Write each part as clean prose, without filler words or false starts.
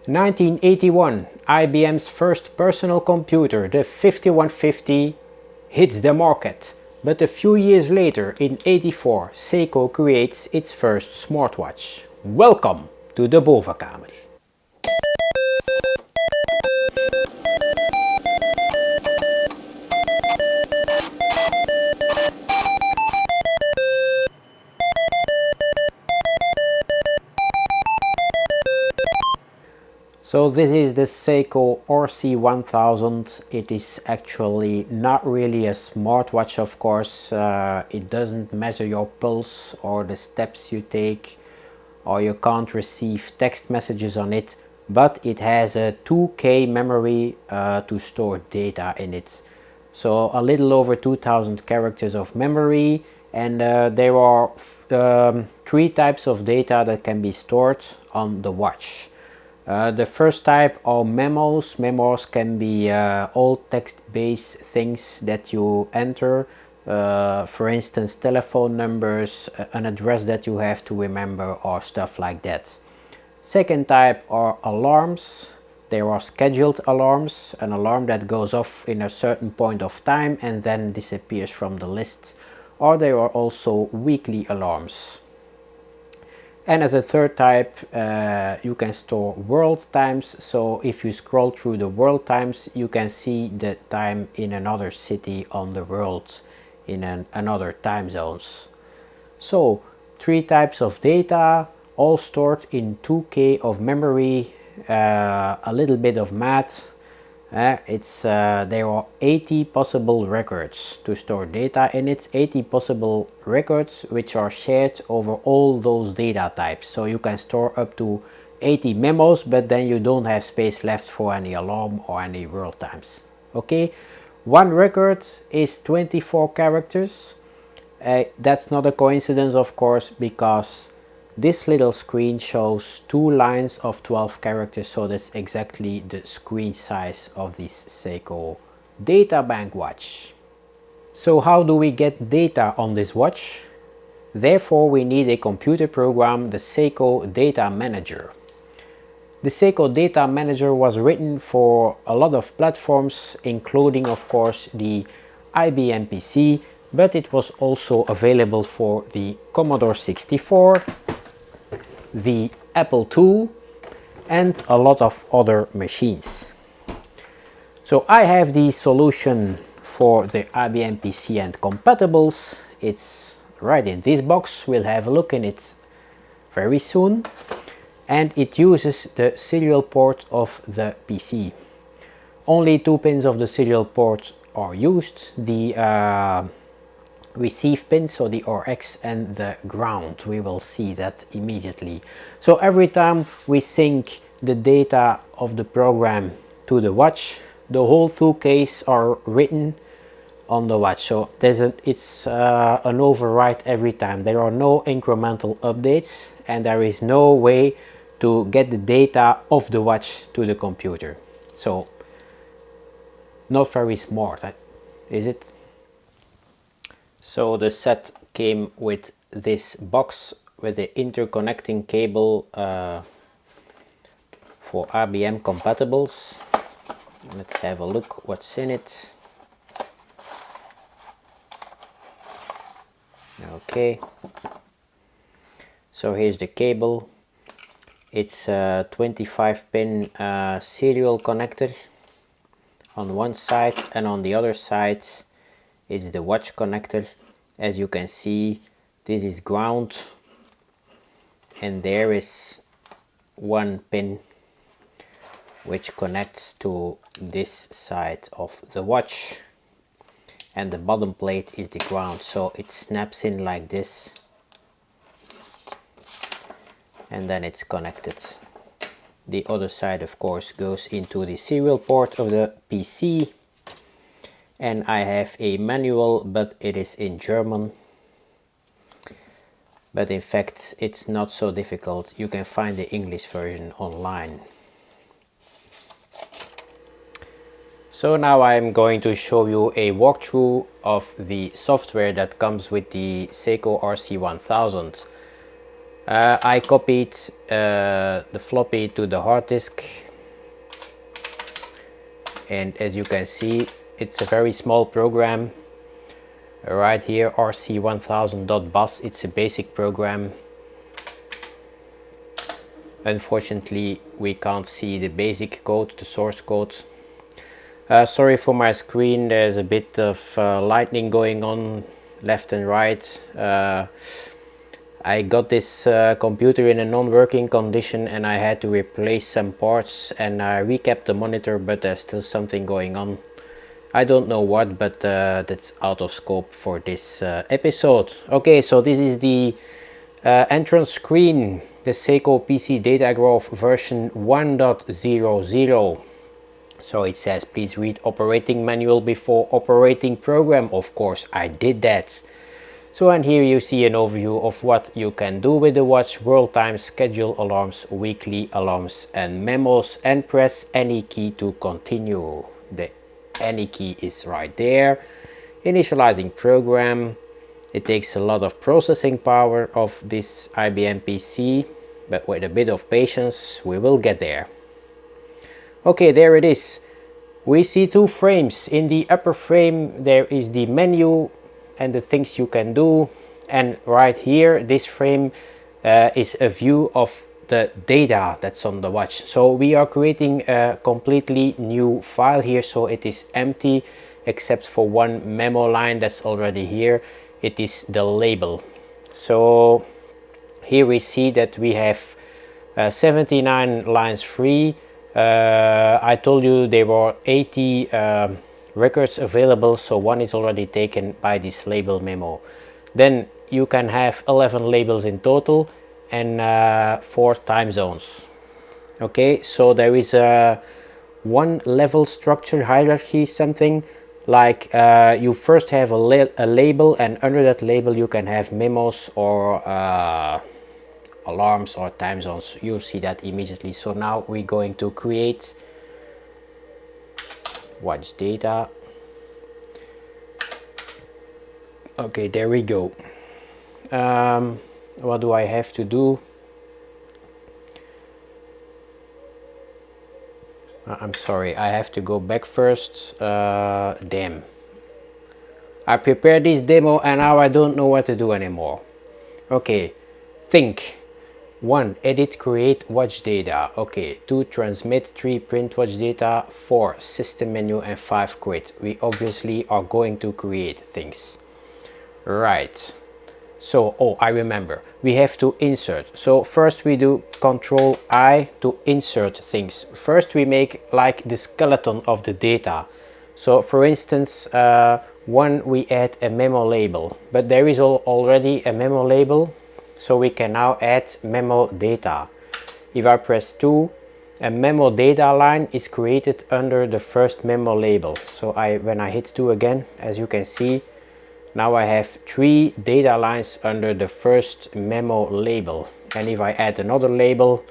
1981, IBM's first personal computer, the 5150, hits the market. But a few years later, in 84, Seiko creates its first smartwatch. Welcome to the Bovenkamer. So this is the Seiko RC-1000. It is actually not really a smartwatch, of course. It doesn't measure your pulse or the steps you take, or you can't receive text messages on it, but it has a 2K memory to store data in it. So a little over 2000 characters of memory, and there are three types of data that can be stored on the watch. The first type are memos. Memos can be all text-based things that you enter, for instance telephone numbers, an address that you have to remember, or stuff like that. Second type are alarms. There are scheduled alarms, an alarm that goes off in a certain point of time and then disappears from the list. Or there are also weekly alarms. And as a third type, you can store world times. So if you scroll through the world times, you can see the time in another city on the world, in another time zones. So three types of data, all stored in 2K of memory, a little bit of math. There are 80 possible records to store data in it, 80 possible records which are shared over all those data types. So you can store up to 80 memos, but then you don't have space left for any alarm or any world times. Okay, one record is 24 characters. That's not a coincidence, of course, because this little screen shows two lines of 12 characters, so that's exactly the screen size of this Seiko data bank watch. So how do we get data on this watch? Therefore we need a computer program, the Seiko Data Manager. The Seiko Data Manager was written for a lot of platforms, including of course the IBM PC, but it was also available for the Commodore 64, the Apple II, and a lot of other machines. So I have the solution for the IBM PC and compatibles. It's right in this box. We'll have a look in it very soon. And it uses the serial port of the PC. Only two pins of the serial port are used. The receive pin, so the RX, and the ground. We will see that immediately. So every time we sync the data of the program to the watch, the whole 2Ks are written on the watch. So it's an overwrite every time. There are no incremental updates, and there is no way to get the data of the watch to the computer. So not very smart, is it? So the set came with this box with the interconnecting cable for IBM compatibles. Let's have a look what's in it. Okay, so here's the cable. It's a 25 pin serial connector on one side, and on the other side is the watch connector. As you can see, this is ground, and there is one pin which connects to this side of the watch, and the bottom plate is the ground, so it snaps in like this, and then it's connected. The other side of course goes into the serial port of the PC, and I have a manual, but it is in German. But in fact it's not so difficult. You can find the English version online. So now I'm going to show you a walkthrough of the software that comes with the Seiko RC-1000. I copied the floppy to the hard disk, and as you can see, it's a very small program right here, RC-1000.bus. It's a basic program. Unfortunately, we can't see the basic code, the source code. Sorry for my screen, there's a bit of lightning going on left and right. I got this computer in a non-working condition and I had to replace some parts, and I recapped the monitor, but there's still something going on. I don't know what, but that's out of scope for this episode. Okay, so this is the entrance screen, the Seiko PCDatagraph version 1.00. So it says, please read operating manual before operating program. Of course, I did that. So, and here you see an overview of what you can do with the watch: world time, schedule alarms, weekly alarms and memos, and press any key to continue. The any key is right there. Initializing program. It takes a lot of processing power of this IBM PC, but with a bit of patience we will get there. Okay, there it is. We see two frames. In the upper frame there is the menu and the things you can do, and right here this frame is a view of the data that's on the watch. So we are creating a completely new file here, so it is empty except for one memo line that's already here. It is the label. So here we see that we have 79 lines free. I told you there were 80 records available, so one is already taken by this label memo. Then you can have 11 labels in total and 4 time zones. Okay, so there is a one level structure hierarchy, something like you first have a label, and under that label you can have memos or alarms or time zones. You'll see that immediately. So now we're going to create watch data. Okay, there we go. What do I have to do? I'm sorry, I have to go back first. Damn, I prepared this demo and now I don't know what to do anymore. Okay, think. 1. Edit, create watch data. Okay. 2. Transmit. 3. Print watch data. 4. System menu. And 5. Create. We obviously are going to create things. Right. So, oh, I remember. We have to insert. So first we do Control I to insert things. First we make like the skeleton of the data. So for instance, one, we add a memo label, but there is already a memo label. So we can now add memo data. If I press 2, a memo data line is created under the first memo label. So when I hit 2 again, as you can see, now I have 3 data lines under the first memo label. And if I add another label,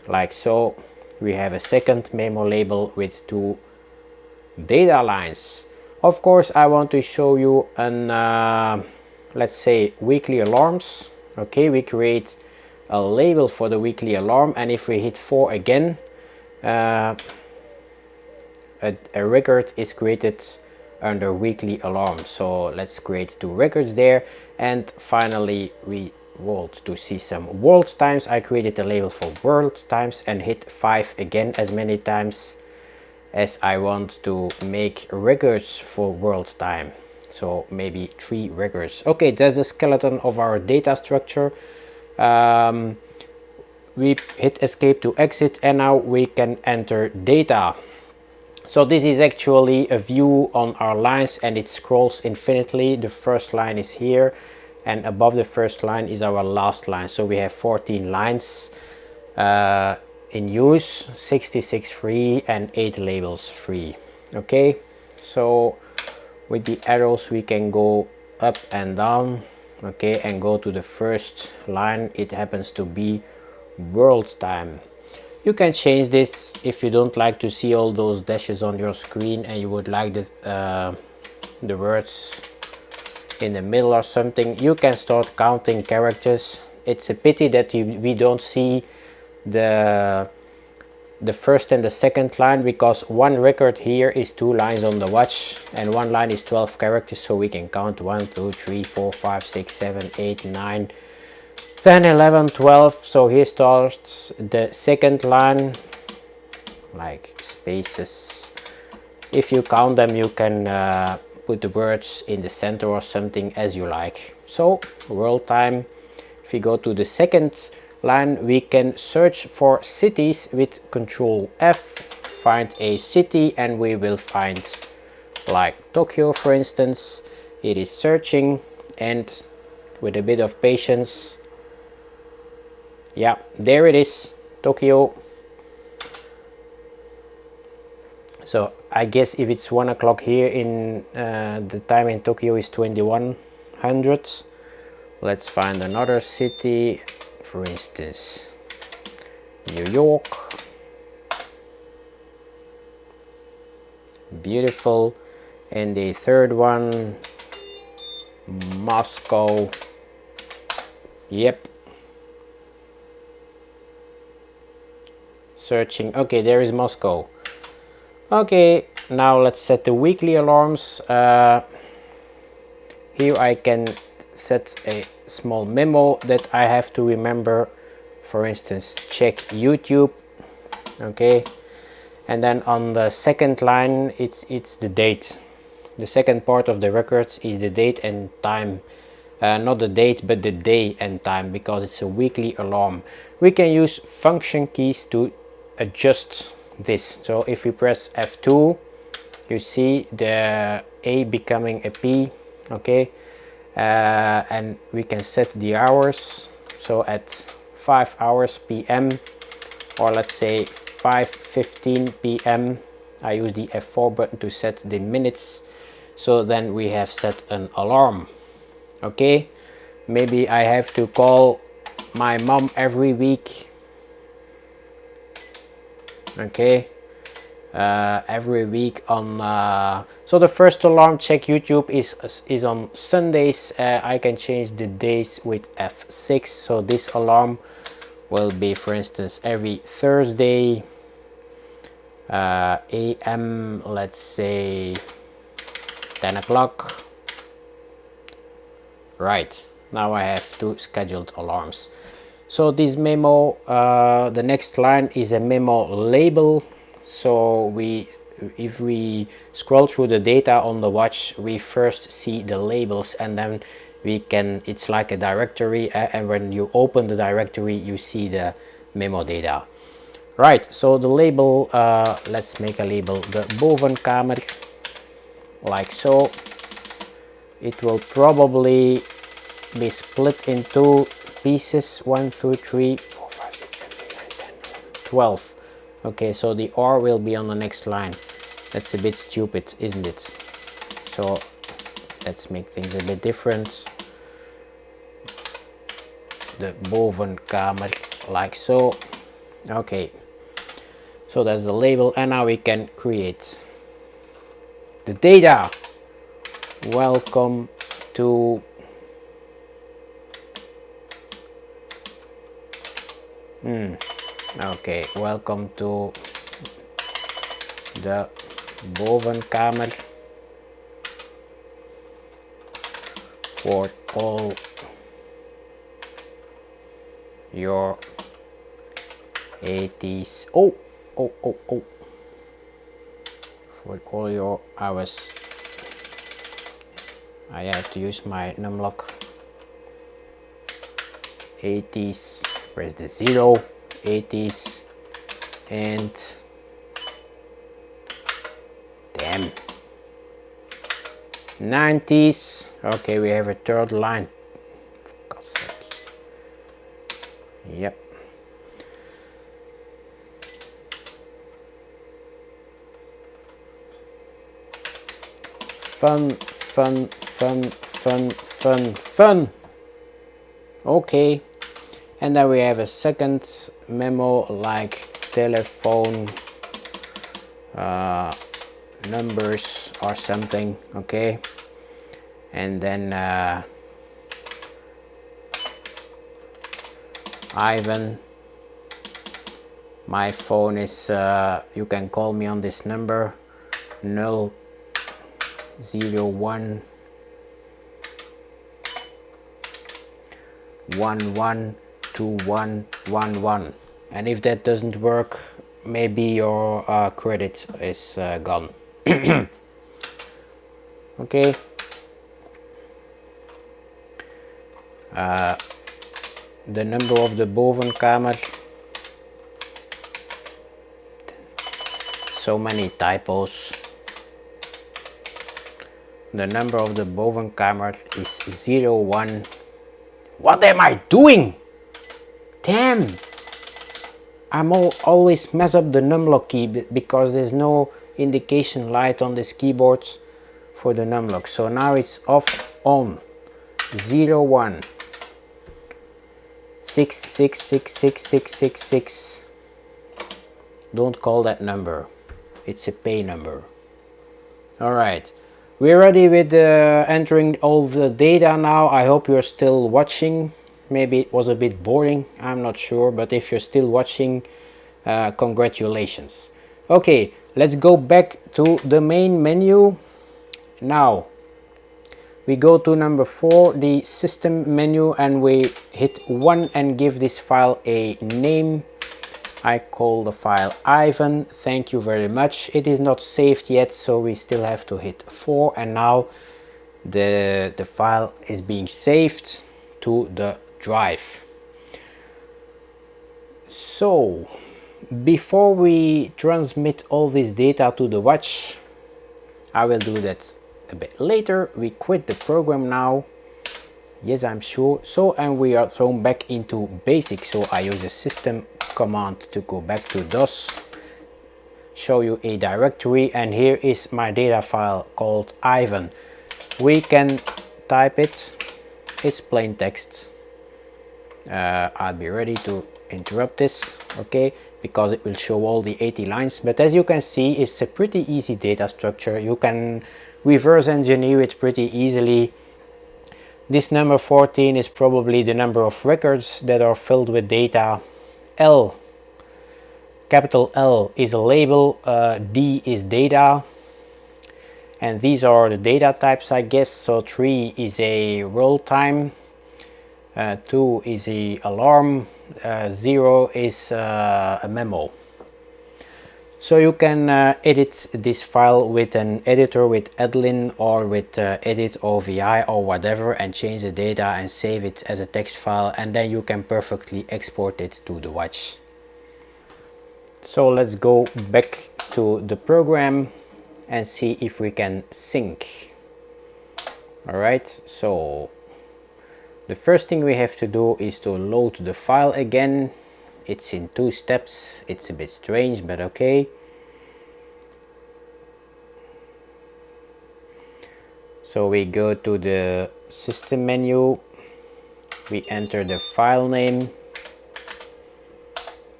like so, we have a second memo label with 2 data lines. Of course, I want to show you an let's say weekly alarms. Okay, we create a label for the weekly alarm, and if we hit 4 again, a record is created under weekly alarm. So let's create 2 records there. And finally we want to see some world times. I created a label for world times and hit 5 again, as many times as I want to make records for world time. So maybe 3 records. Okay, that's the skeleton of our data structure. We hit escape to exit, and now we can enter data. So this is actually a view on our lines, and it scrolls infinitely. The first line is here, and above the first line is our last line. So we have 14 lines in use, 66 free and 8 labels free. Okay, so with the arrows we can go up and down, okay, and go to the first line. It happens to be world time. You can change this if you don't like to see all those dashes on your screen and you would like the words in the middle or something. You can start counting characters. It's a pity that we don't see the first and the second line, because one record here is 2 lines on the watch and one line is 12 characters, so we can count 1 2 3 4 5 6 7 8 9 10 11 12. So here starts the second line, like spaces. If you count them, you can put the words in the center or something as you like. So world time, if we go to the second line, we can search for cities with Control F, find a city, and we will find like Tokyo, for instance. It is searching, and with a bit of patience, yeah, there it is, Tokyo. So I guess if it's 1 o'clock here in the time in Tokyo is 2100. Let's find another city, for instance New York. Beautiful. And the third one, Moscow. Yep. Searching. Okay, there is Moscow. Okay, now let's set the weekly alarms. Here I can set a small memo that I have to remember. For instance, check YouTube. Okay, and then on the second line, it's the date. The second part of the records is the date and time. Not the date, but the day and time, because it's a weekly alarm. We can use function keys to adjust this. So if we press F2, you see the A becoming a P. Okay, and we can set the hours. So at 5 hours PM, or let's say 5:15 PM, I use the F4 button to set the minutes. So then we have set an alarm. Okay, maybe I have to call my mom every week. Okay, every week on so the first alarm, check YouTube, is on Sundays. I can change the days with F6. So this alarm will be, for instance, every Thursday AM, let's say 10 o'clock. Right, now I have 2 scheduled alarms. So this memo, the next line is a memo label. So if we scroll through the data on the watch, we first see the labels, and then we can, it's like a directory, and when you open the directory, you see the memo data. Right, so the label, let's make a label, the Bovenkamer, like so. It will probably be split into pieces, 1 2 3 4 5 6 7 8 9 10 11 12. Okay, so the R will be on the next line. That's a bit stupid, isn't it? So let's make things a bit different. The Bovenkamer, like so. Okay, so that's the label, and now we can create the data. Welcome to okay, welcome to the Bovenkamer for all your 80s. Oh, for all your hours. I have to use my numlock. 80s, press the 0, 80s, and damn, 90s. Okay, we have a third line. For God's sake. Yep. Fun. Okay, and then we have a second memo, like telephone numbers or something. Okay, and then Ivan. My phone is, you can call me on this number, 001 112111. And if that doesn't work, maybe your credit is gone. Okay. The number of the Bovenkamer. So many typos. The number of the Bovenkamer is 01. What am I doing? Damn! I'm always mess up the numlock key because there's no indication light on this keyboard for the numlock. So now it's off, on. 01 6666666. Don't call that number. It's a pay number. Alright. We're ready with entering all the data now. I hope you're still watching. Maybe it was a bit boring, I'm not sure, but if you're still watching, congratulations. Okay, let's go back to the main menu. Now, we go to number 4, the system menu, and we hit 1 and give this file a name. I call the file Ivan. Thank you very much. It is not saved yet, so we still have to hit 4, and now the file is being saved to the drive. So before we transmit all this data to the watch, I will do that a bit later. We quit the program now. Yes, I'm sure. So, and we are thrown back into basic. So I use the system command to go back to DOS, show you a directory, and here is my data file called Ivan. We can type it. It's plain text. I'll be ready to interrupt this, okay, because it will show all the 80 lines. But as you can see, it's a pretty easy data structure. You can reverse engineer it pretty easily. This number 14 is probably the number of records that are filled with data. L, capital L, is a label, D is data, and these are the data types, I guess. So 3 is a roll time, 2 is a alarm, 0 is a memo. So you can edit this file with an editor, with Edlin or with Edit OVI or whatever, and change the data and save it as a text file, and then you can perfectly export it to the watch. So let's go back to the program and see if we can sync. Alright, so the first thing we have to do is to load the file again. It's in 2 steps. It's a bit strange, but okay. So we go to the system menu, we enter the file name,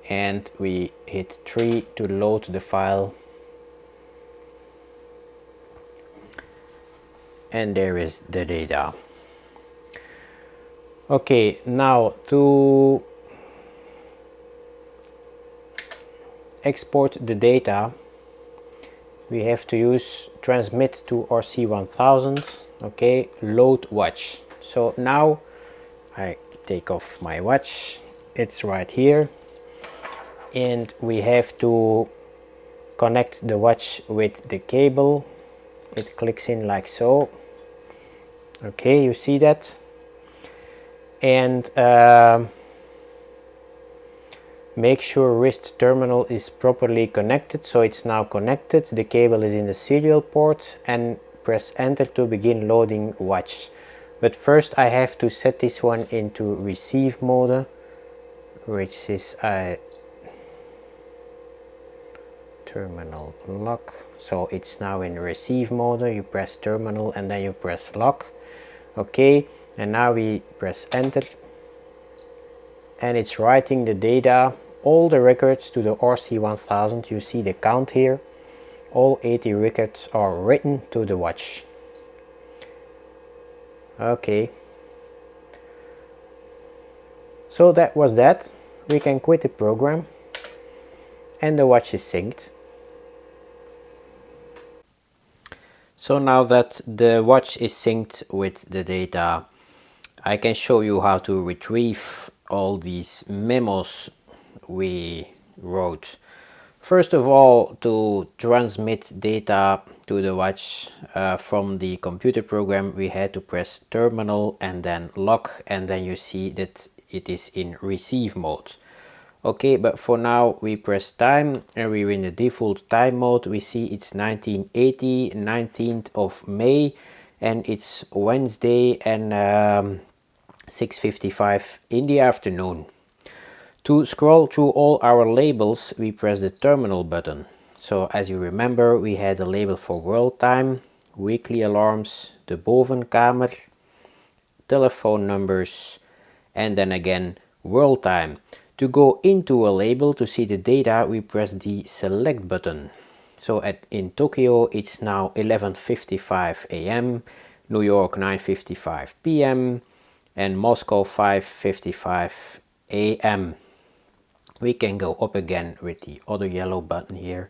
and we hit 3 to load the file. And there is the data. Okay, now to export the data, we have to use transmit to RC-1000. Okay, load watch. So now I take off my watch. It's right here, and we have to connect the watch with the cable. It clicks in like so. Okay, you see that? And make sure wrist terminal is properly connected. So it's now connected, the cable is in the serial port, and press enter to begin loading watch. But first I have to set this one into receive mode, which is a terminal lock. So it's now in receive mode. You press terminal and then you press lock. Okay, and now we press enter, and it's writing the data, all the records to the RC-1000. You see the count here. All 80 records are written to the watch. Okay. So that was that. We can quit the program and the watch is synced. So now that the watch is synced with the data, I can show you how to retrieve all these memos we wrote. First of all, to transmit data to the watch from the computer program, we had to press terminal and then lock, and then you see that it is in receive mode. Okay, but for now we press time and we're in the default time mode. We see it's 1980, 19th of May, and it's Wednesday and 6:55 in the afternoon. To scroll through all our labels, we press the terminal button. So as you remember, we had a label for world time, weekly alarms, the Bovenkamer, telephone numbers, and then again world time. To go into a label to see the data, we press the select button. So in Tokyo it's now 11:55 AM, New York 9:55 PM, and Moscow 5:55 AM. We can go up again with the other yellow button here.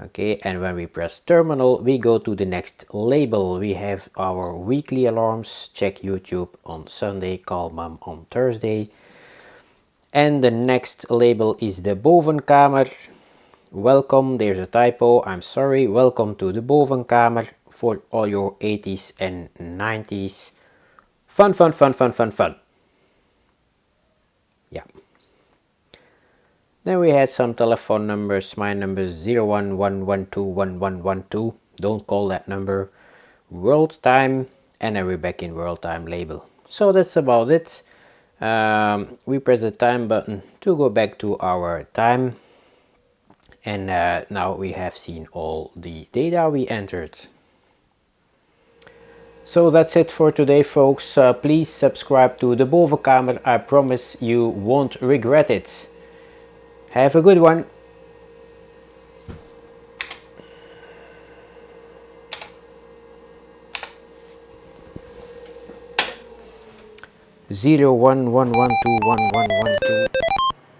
Okay, and when we press terminal, we go to the next label. We have our weekly alarms, check YouTube on Sunday, call mom on Thursday. And the next label is the Bovenkamer. Welcome, there's a typo, I'm sorry. Welcome to the Bovenkamer for all your 80s and 90s. Fun, fun, fun, fun, fun, fun. Yeah. Then we had some telephone numbers. My number is 0111211112. Don't call that number. World time, and then we're back in world time label. So that's about it. We press the time button to go back to our time, and now we have seen all the data we entered. So that's it for today, folks. Please subscribe to the Bovenkamer. I promise you won't regret it. Have a good one. Zero one one one two one one one two.